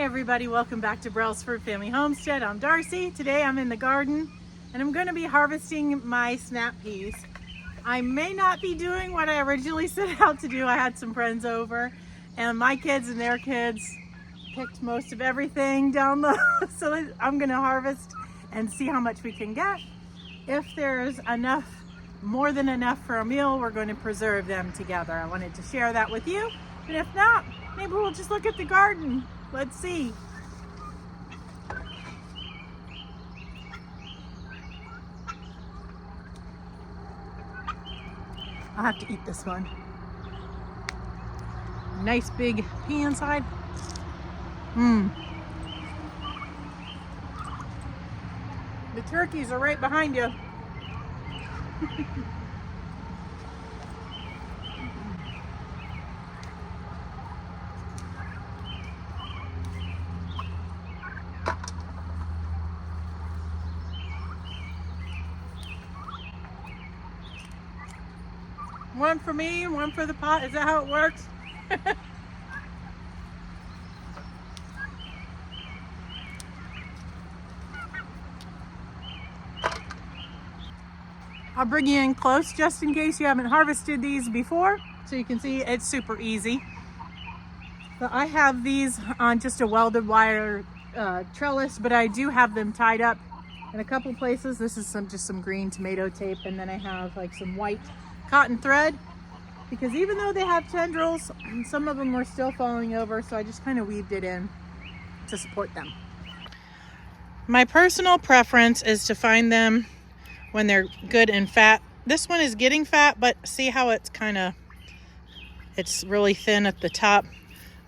everybody, welcome back to Brelsford Family Homestead. I'm Darcy. Today I'm in the garden and I'm going to be harvesting my snap peas. I may not be doing what I originally set out to do. I had some friends over and my kids and their kids picked most of everything down low. So I'm going to harvest and see how much we can get. If there's enough, more than enough for a meal, we're going to preserve them together. I wanted to share that with you. And if not, maybe we'll just look at the garden. Let's see. I'll have to eat this one. Nice big pea inside. The turkeys are right behind you. One for me and one for the pot. Is that how it works? I'll bring you in close just in case you haven't harvested these before, so you can see it's super easy. So I have these on just a welded wire trellis, but I do have them tied up in a couple places. This is just some green tomato tape, and then I have like some white cotton thread, because even though they have tendrils, some of them were still falling over, so I just kind of weaved it in to support them. My personal preference is to find them when they're good and fat. This one is getting fat, but see how it's it's really thin at the top.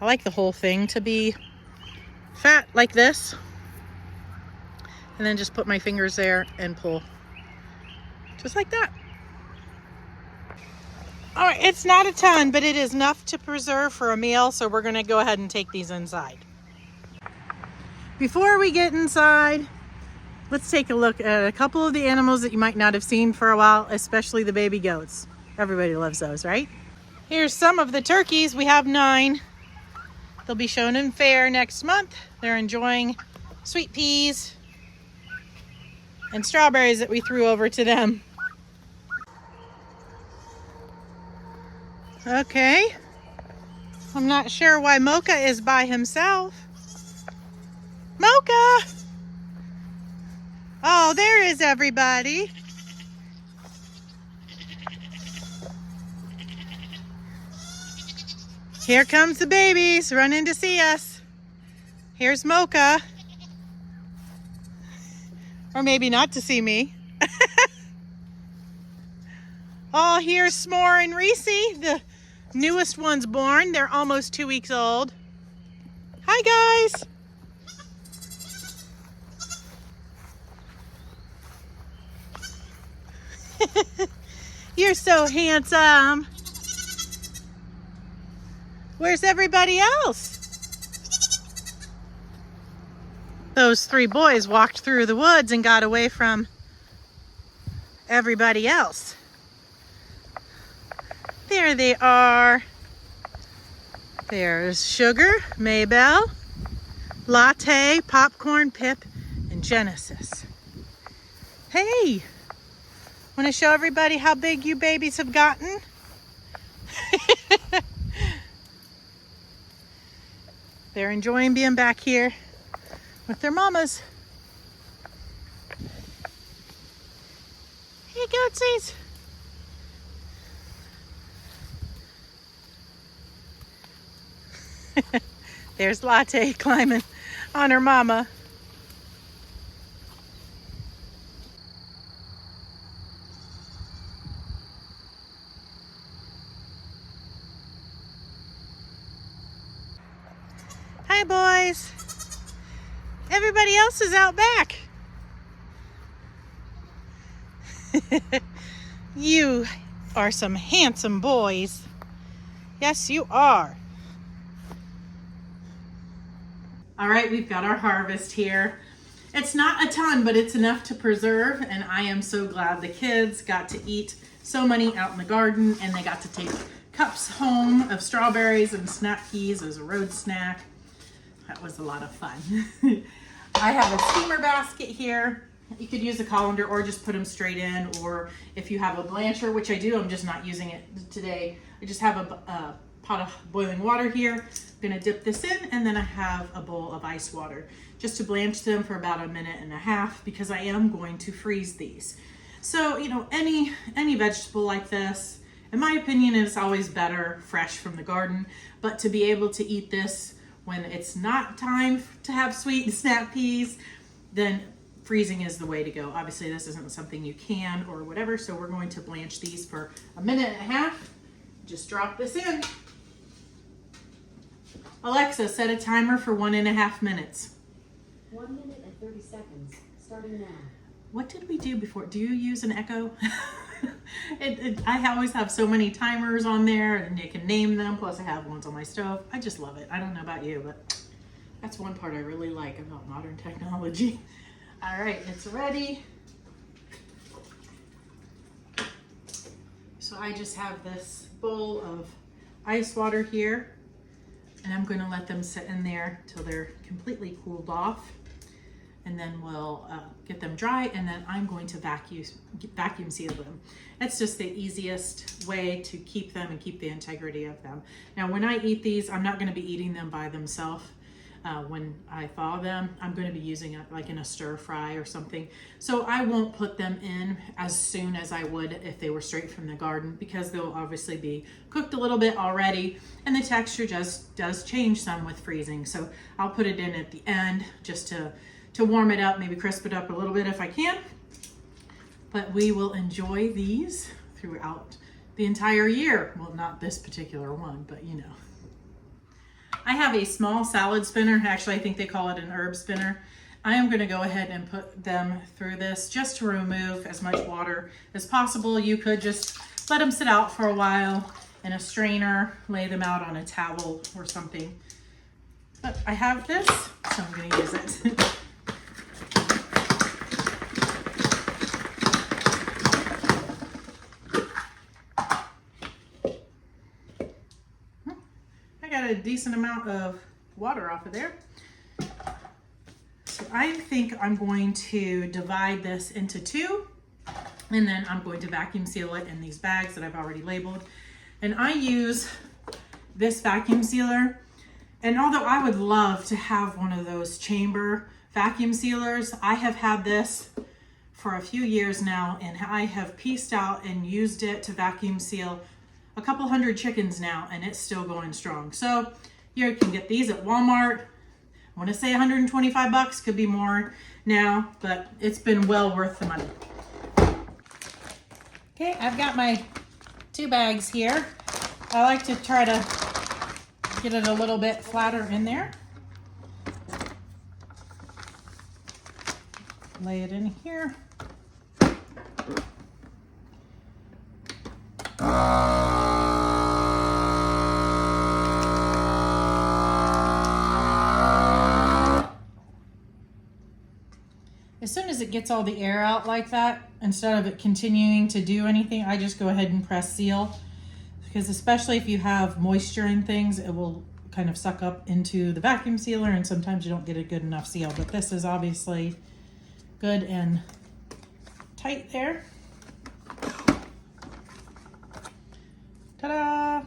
I like the whole thing to be fat like this, and then just put my fingers there and pull just like that. All right, it's not a ton, but it is enough to preserve for a meal, so we're gonna go ahead and take these inside. Before we get inside, let's take a look at a couple of the animals that you might not have seen for a while, especially the baby goats. Everybody loves those, right? Here's some of the turkeys. We have 9. They'll be shown in fair next month. They're enjoying sweet peas and strawberries that we threw over to them. Okay, I'm not sure why Mocha is by himself. Mocha! Oh, there is everybody. Here comes the babies running to see us. Here's Mocha. Or maybe not to see me. Oh, here's S'more and Reese, the newest one's born. They're almost 2 weeks old. Hi, guys. You're so handsome. Where's everybody else? Those 3 boys walked through the woods and got away from everybody else. There they are. There's Sugar, Maybelle, Latte, Popcorn, Pip, and Genesis. Hey, want to show everybody how big you babies have gotten? They're enjoying being back here with their mamas. Hey, goatsies. There's Latte climbing on her mama. Hi, boys. Everybody else is out back. You are some handsome boys. Yes, you are. All right, we've got our harvest here. It's not a ton, but it's enough to preserve, and I am so glad the kids got to eat so many out in the garden, and they got to take cups home of strawberries and snap peas as a road snack. that was a lot of fun. I have a steamer basket here. You could use a colander or just put them straight in, or if you have a blancher, which I do, I'm just not using it today. I just have a pot of boiling water here. I'm gonna dip this in, and then I have a bowl of ice water just to blanch them for about 1.5 minutes, because I am going to freeze these. So, you know, any vegetable like this, in my opinion, is always better fresh from the garden, but to be able to eat this when it's not time to have sweet snap peas, then freezing is the way to go. Obviously, this isn't something you can or whatever, so we're going to blanch these for 1.5 minutes. Just drop this in. Alexa, set a timer for 1.5 minutes. 1 minute and 30 seconds, starting now. What did we do before? Do you use an echo? I always have so many timers on there, and you can name them, plus I have ones on my stove. I just love it. I don't know about you, but that's one part I really like about modern technology. All right, it's ready. So I just have this bowl of ice water here, and I'm going to let them sit in there till they're completely cooled off, and then we'll get them dry, and then I'm going to vacuum seal them. That's just the easiest way to keep them and keep the integrity of them. Now, when I eat these, I'm not going to be eating them by themselves. When I thaw them, I'm going to be using it like in a stir fry or something. So I won't put them in as soon as I would if they were straight from the garden, because they'll obviously be cooked a little bit already, and the texture just does change some with freezing. So I'll put it in at the end just to warm it up, maybe crisp it up a little bit if I can. But we will enjoy these throughout the entire year. Well, not this particular one, but you know. I have a small salad spinner. Actually, I think they call it an herb spinner. I am going to go ahead and put them through this just to remove as much water as possible. You could just let them sit out for a while in a strainer, lay them out on a towel or something. But I have this, so I'm going to use it. A decent amount of water off of there. So I think I'm going to divide this into 2, and then I'm going to vacuum seal it in these bags that I've already labeled. And I use this vacuum sealer, and although I would love to have one of those chamber vacuum sealers, I have had this for a few years now, and I have pieced out and used it to vacuum seal a couple hundred chickens now, and it's still going strong. So you can get these at Walmart. I want to say 125 bucks, could be more now, but it's been well worth the money. Okay, I've got my 2 bags here. I like to try to get it a little bit flatter in there. Lay it in here. As soon as it gets all the air out like that, instead of it continuing to do anything, I just go ahead and press seal, because especially if you have moisture in things, it will kind of suck up into the vacuum sealer, and sometimes you don't get a good enough seal. But this is obviously good and tight there. Ta-da!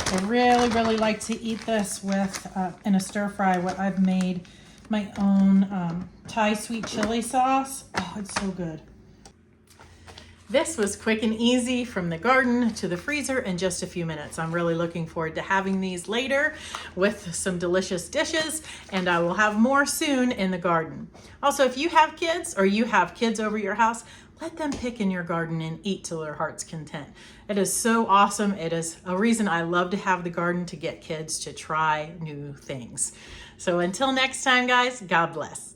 I really like to eat this with in a stir fry. What I've made my own Thai sweet chili sauce. Oh, it's so good. This was quick and easy from the garden to the freezer in just a few minutes. I'm really looking forward to having these later with some delicious dishes, and I will have more soon in the garden. Also, if you have kids or you have kids over your house, let them pick in your garden and eat till their heart's content. It is so awesome. It is a reason I love to have the garden, to get kids to try new things. So until next time, guys, God bless.